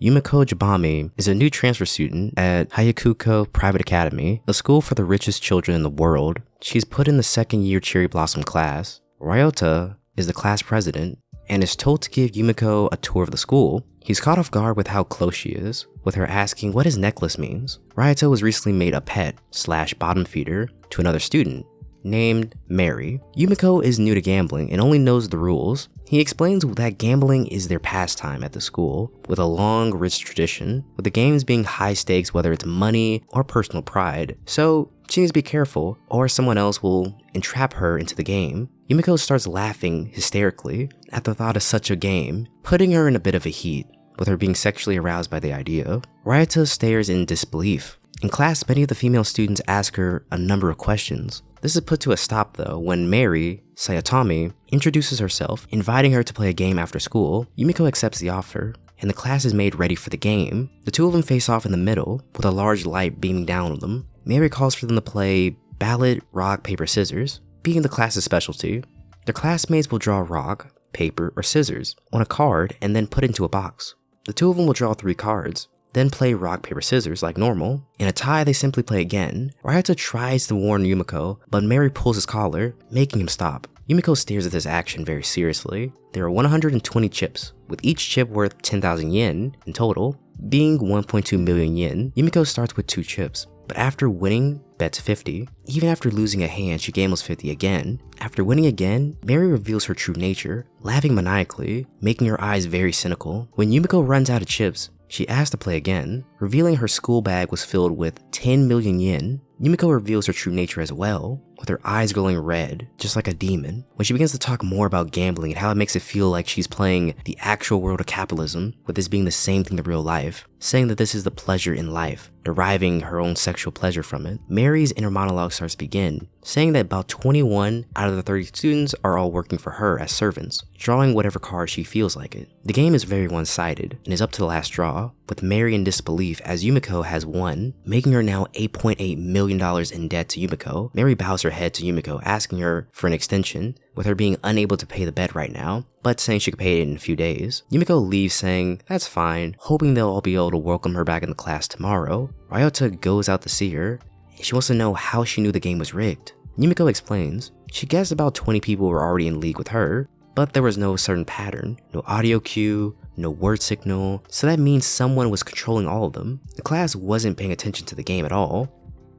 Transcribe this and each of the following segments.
Yumeko Jabami is a new transfer student at Hyakuko Private Academy, a school for the richest children in the world. She's put in the second year Cherry Blossom class. Ryouta is the class president and is told to give Yumeko a tour of the school. He's caught off guard with how close she is, with her asking what his necklace means. Ryouta was recently made a pet / bottom feeder to another student named Mary. Yumeko is new to gambling and only knows the rules. He explains that gambling is their pastime at the school, with a long, rich tradition, with the games being high stakes whether it's money or personal pride. So she needs to be careful or someone else will entrap her into the game. Yumeko starts laughing hysterically at the thought of such a game, putting her in a bit of a heat, with her being sexually aroused by the idea. Ryouta stares in disbelief. In class, many of the female students ask her a number of questions. This is put to a stop though when Mary, Sayatomi, introduces herself, inviting her to play a game after school. Yumeko accepts the offer, and the class is made ready for the game. The two of them face off in the middle, with a large light beaming down on them. Mary calls for them to play ballot, rock, paper, scissors, being the class's specialty. Their classmates will draw rock, paper, or scissors on a card and then put it into a box. The two of them will draw 3 cards, then play rock, paper, scissors like normal. In a tie, they simply play again. Ryouta tries to warn Yumeko, but Mary pulls his collar, making him stop. Yumeko stares at this action very seriously. There are 120 chips, with each chip worth 10,000 yen in total, being 1.2 million yen. Yumeko starts with 2 chips, but after winning, bets 50. Even after losing a hand, she gambles 50 again. After winning again, Mary reveals her true nature, laughing maniacally, making her eyes very cynical. When Yumeko runs out of chips, she asks to play again, revealing her school bag was filled with 10 million yen. Yumeko reveals her true nature as well, with her eyes glowing red, just like a demon. When she begins to talk more about gambling and how it makes it feel like she's playing the actual world of capitalism, with this being the same thing to real life, saying that this is the pleasure in life, deriving her own sexual pleasure from it, Mary's inner monologue starts to begin, saying that about 21 out of the 30 students are all working for her as servants, drawing whatever card she feels like it. The game is very one-sided and is up to the last draw, with Mary in disbelief as Yumeko has won, making her now $8.8 million in debt to Yumeko. Mary bows her head to Yumeko, asking her for an extension, with her being unable to pay the bet right now, but saying she could pay it in a few days. Yumeko leaves saying that's fine, hoping they'll all be able to welcome her back in the class tomorrow. Ryouta goes out to see her, and she wants to know how she knew the game was rigged. Yumeko explains she guessed about 20 people were already in league with her, but there was no certain pattern, no audio cue, no word signal, so that means someone was controlling all of them. The class wasn't paying attention to the game at all,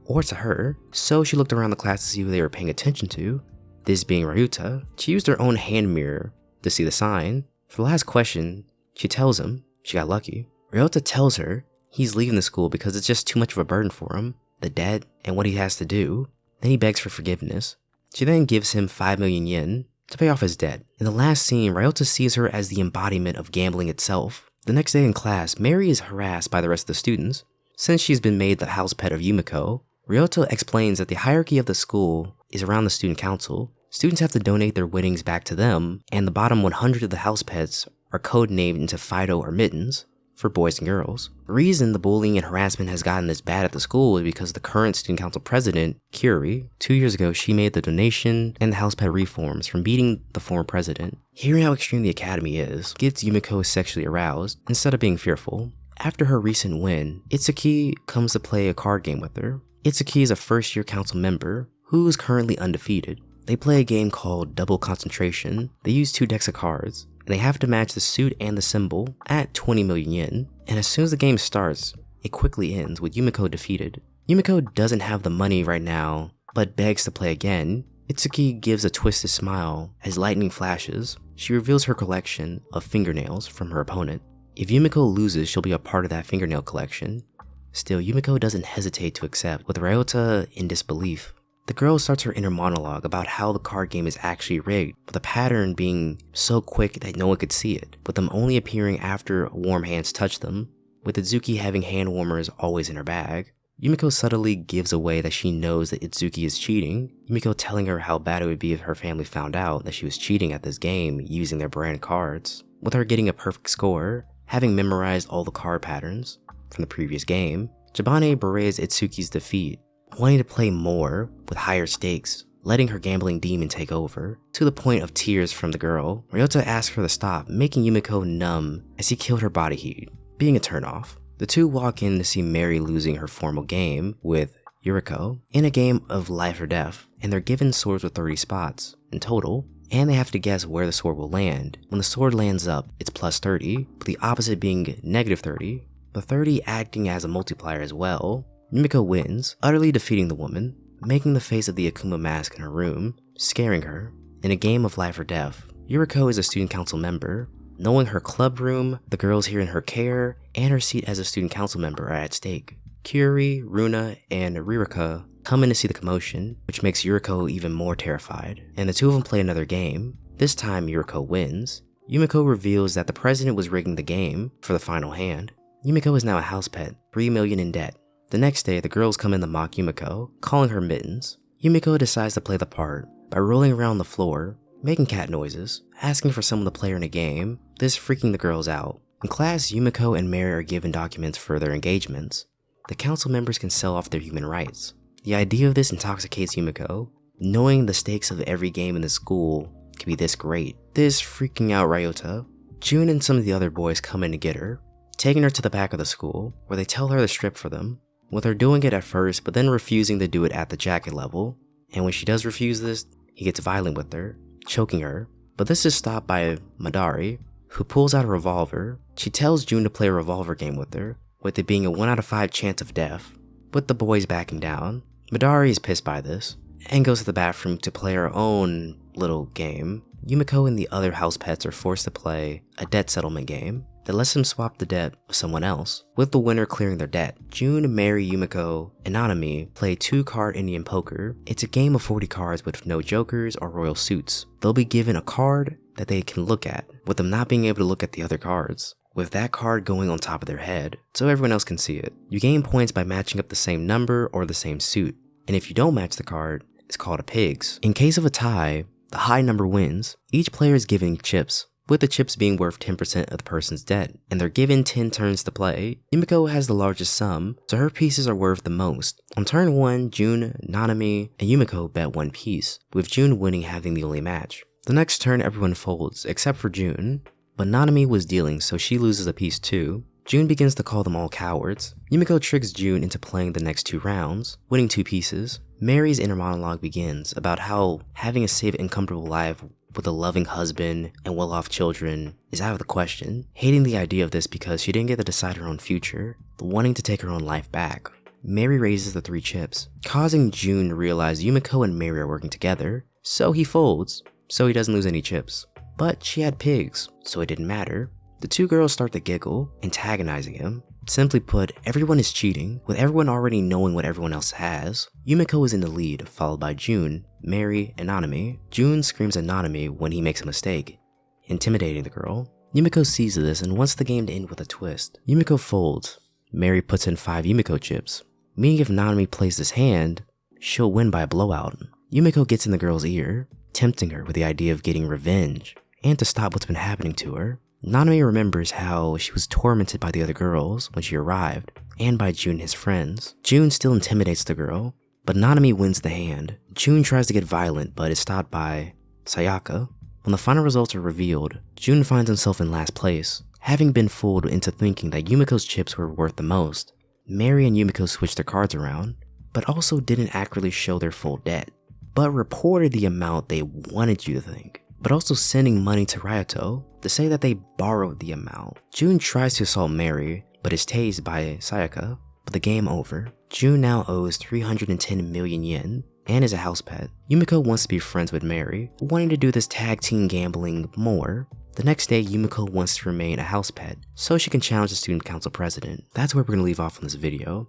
or to her, so she looked around the class to see who they were paying attention to. This being Ryouta, she used her own hand mirror to see the sign. For the last question, she tells him she got lucky. Ryouta tells her he's leaving the school because it's just too much of a burden for him, the debt and what he has to do. Then he begs for forgiveness. She then gives him 5 million yen to pay off his debt. In the last scene, Ryouta sees her as the embodiment of gambling itself. The next day in class, Mary is harassed by the rest of the students. Since she's been made the house pet of Yumeko, Ryouta explains that the hierarchy of the school is around the student council. Students have to donate their winnings back to them, and the bottom 100 of the house pets are codenamed into Fido or Mittens for boys and girls. The reason the bullying and harassment has gotten this bad at the school is because the current student council president, Kiri, 2 years ago she made the donation and the house pet reforms from beating the former president. Hearing how extreme the academy is gets Yumeko sexually aroused instead of being fearful. After her recent win, Itsuki comes to play a card game with her. Itsuki is a first-year council member who is currently undefeated. They play a game called Double Concentration. They use 2 decks of cards, and they have to match the suit and the symbol at 20 million yen. And as soon as the game starts, it quickly ends with Yumeko defeated. Yumeko doesn't have the money right now, but begs to play again. Itsuki gives a twisted smile as lightning flashes. She reveals her collection of fingernails from her opponent. If Yumeko loses, she'll be a part of that fingernail collection. Still, Yumeko doesn't hesitate to accept, with Ryouta in disbelief. The girl starts her inner monologue about how the card game is actually rigged, with the pattern being so quick that no one could see it, with them only appearing after warm hands touch them, with Itsuki having hand warmers always in her bag. Yumeko subtly gives away that she knows that Itsuki is cheating, Yumeko telling her how bad it would be if her family found out that she was cheating at this game using their brand cards, with her getting a perfect score, having memorized all the card patterns from the previous game. Jabami berates Itsuki's defeat, wanting to play more with higher stakes, letting her gambling demon take over, to the point of tears from the girl. Ryouta asks her to stop, making Yumeko numb as he killed her body heat. being a turnoff. The two walk in to see Mary losing her formal game with Yuriko in a game of life or death, and they're given swords with 30 spots in total, and they have to guess where the sword will land. When the sword lands up, it's plus 30, but the opposite being negative 30, the 30 acting as a multiplier as well. Yumeko wins, utterly defeating the woman, making the face of the Akuma mask in her room, scaring her. In a game of life or death, Yuriko is a student council member. Knowing her club room, the girls here in her care, and her seat as a student council member are at stake. Kyuri, Runa, and Ririka come in to see the commotion, which makes Yuriko even more terrified, and the two of them play another game. This time, Yuriko wins. Yumeko reveals that the president was rigging the game for the final hand. Yumeko is now a house pet, 3 million in debt. The next day, the girls come in to mock Yumeko, calling her mittens. Yumeko decides to play the part by rolling around the floor, making cat noises, asking for someone to play her in a game, this freaking the girls out. In class, Yumeko and Mary are given documents for their engagements. The council members can sell off their human rights. The idea of this intoxicates Yumeko. Knowing the stakes of every game in the school can be this great. This freaking out Ryouta. Jun and some of the other boys come in to get her, taking her to the back of the school, where they tell her to strip for them, with her doing it at first but then refusing to do it at the jacket level. And when she does refuse this, he gets violent with her, choking her, but this is stopped by Madari, who pulls out a revolver. She tells Jun to play a revolver game with her, with it being a 1 out of 5 chance of death, with the boys backing down. Madari is pissed by this, and goes to the bathroom to play her own little game. Yumeko and the other house pets are forced to play a debt settlement game that lets them swap the debt with someone else, with the winner clearing their debt. Jun, Mary, Yumeko, and Nanami play 2-card Indian poker. It's a game of 40 cards with no jokers or royal suits. They'll be given a card that they can look at, with them not being able to look at the other cards, with that card going on top of their head, so everyone else can see it. You gain points by matching up the same number or the same suit, and if you don't match the card, it's called a pigs. In case of a tie, the high number wins. Each player is given chips, with the chips being worth 10% of the person's debt, and they're given 10 turns to play. Yumeko has the largest sum, so her pieces are worth the most. On turn 1, Jun, Nanami, and Yumeko bet 1 piece, with Jun winning having the only match. The next turn everyone folds, except for Jun, but Nanami was dealing, so she loses a piece too. Jun begins to call them all cowards. Yumeko tricks Jun into playing the next 2 rounds, winning 2 pieces. Mary's inner monologue begins about how having a safe and comfortable life with a loving husband and well-off children is out of the question, hating the idea of this because she didn't get to decide her own future, wanting to take her own life back. Mary raises the 3 chips, causing Jun to realize Yumeko and Mary are working together, so he folds, so he doesn't lose any chips. But she had pigs, so it didn't matter. The 2 girls start to giggle, antagonizing him. Simply put, everyone is cheating, with everyone already knowing what everyone else has. Yumeko is in the lead, followed by Jun, Mary, and Nanami. Jun screams at Nanami when he makes a mistake, intimidating the girl. Yumeko sees this and wants the game to end with a twist. Yumeko folds. Mary puts in 5 Yumeko chips, meaning if Nanami plays this hand, she'll win by a blowout. Yumeko gets in the girl's ear, tempting her with the idea of getting revenge, and to stop what's been happening to her. Nanami remembers how she was tormented by the other girls when she arrived, and by Jun and his friends. Jun still intimidates the girl, but Nanami wins the hand. Jun tries to get violent, but is stopped by Sayaka. When the final results are revealed, Jun finds himself in last place, having been fooled into thinking that Yumeko's chips were worth the most. Mary and Yumeko switched their cards around, but also didn't accurately show their full debt, but reported the amount they wanted you to think, but also sending money to Ryouta to say that they borrowed the amount. Jun tries to assault Mary, but is tased by Sayaka, but the game over. Jun now owes 310 million yen, and is a house pet. Yumeko wants to be friends with Mary, wanting to do this tag team gambling more. The next day, Yumeko wants to remain a house pet, so she can challenge the student council president. That's where we're going to leave off on this video.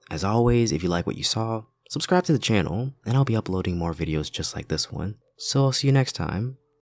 As always, if you like what you saw, subscribe to the channel, and I'll be uploading more videos just like this one. So I'll see you next time.